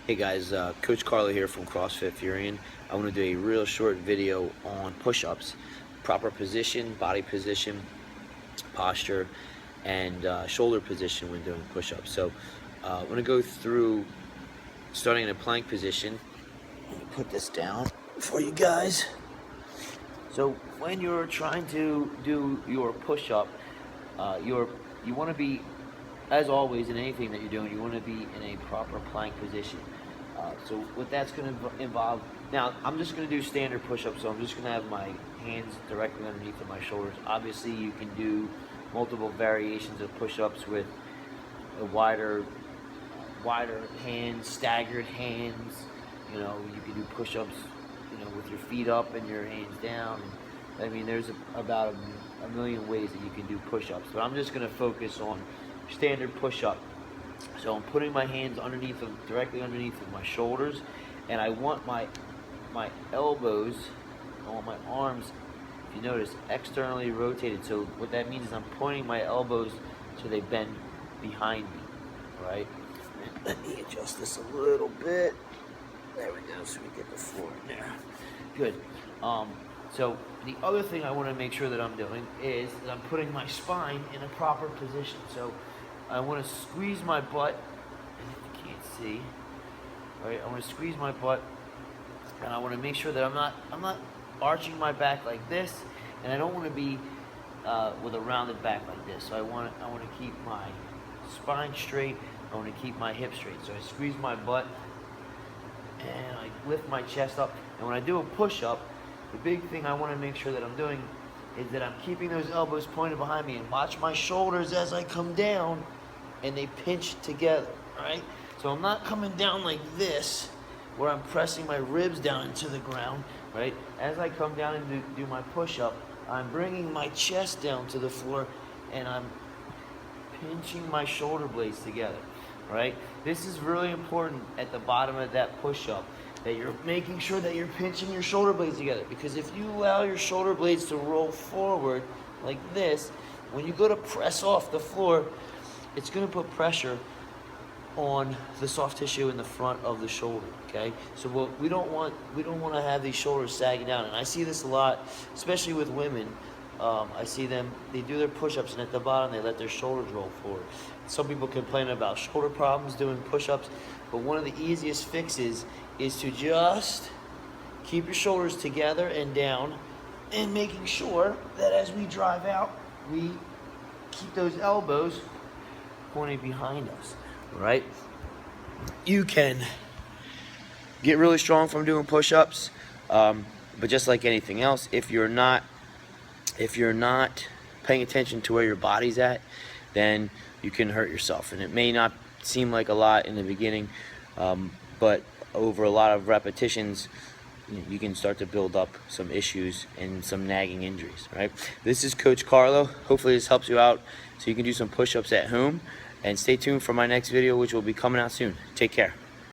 Hey guys, Coach Carlo here from CrossFit Furion. I want to do a real short video on push-ups, proper position, body position, posture, and shoulder position when doing push-ups. So I'm going to go through starting in a plank position. Let me put this down for you guys. So when you're trying to do your push-up, you want to be, as always in anything that you're doing, you want to be in a proper plank position. So what that's going to involve, now I'm just going to do standard push-ups, so I'm just going to have my hands directly underneath of my shoulders. Obviously you can do multiple variations of push-ups with a wider hands, staggered hands. You know, you can do push-ups, with your feet up and your hands down. I mean, there's about a million ways that you can do push-ups, but I'm just going to focus on standard push-up. So I'm putting my hands directly underneath of my shoulders, and I want my elbows, I want my arms, if you notice, externally rotated. So what that means is I'm pointing my elbows so they bend behind me, right? Let me adjust this a little bit. There we go, so we get the floor in there. Good. So the other thing I want to make sure that I'm doing is that I'm putting my spine in a proper position. So I want to squeeze my butt, and if you can't see, right? I want to squeeze my butt, and I want to make sure that I'm not arching my back like this, and I don't want to be with a rounded back like this. So I want to keep my spine straight. I want to keep my hips straight. So I squeeze my butt, and I lift my chest up. And when I do a push-up, the big thing I want to make sure that I'm doing is that I'm keeping those elbows pointed behind me, and watch my shoulders as I come down, and they pinch together, right? So I'm not coming down like this, where I'm pressing my ribs down into the ground, right? As I come down and do my push-up, I'm bringing my chest down to the floor, and I'm pinching my shoulder blades together, right? This is really important at the bottom of that push-up, that you're making sure that you're pinching your shoulder blades together, because if you allow your shoulder blades to roll forward like this, when you go to press off the floor, it's going to put pressure on the soft tissue in the front of the shoulder. Okay, so what we don't want to have these shoulders sagging down, and I see this a lot, especially with women. I see them, they do their push-ups, and at the bottom they let their shoulders roll forward. Some people complain about shoulder problems doing push-ups, but one of the easiest fixes is to just keep your shoulders together and down, and making sure that as we drive out, we keep those elbows pointed behind us, right? You can get really strong from doing push-ups, but just like anything else, if you're not paying attention to where your body's at, then you can hurt yourself. And it may not seem like a lot in the beginning, but over a lot of repetitions, you can start to build up some issues and some nagging injuries, right? This is Coach Carlo. Hopefully this helps you out so you can do some push-ups at home. And stay tuned for my next video, which will be coming out soon. Take care.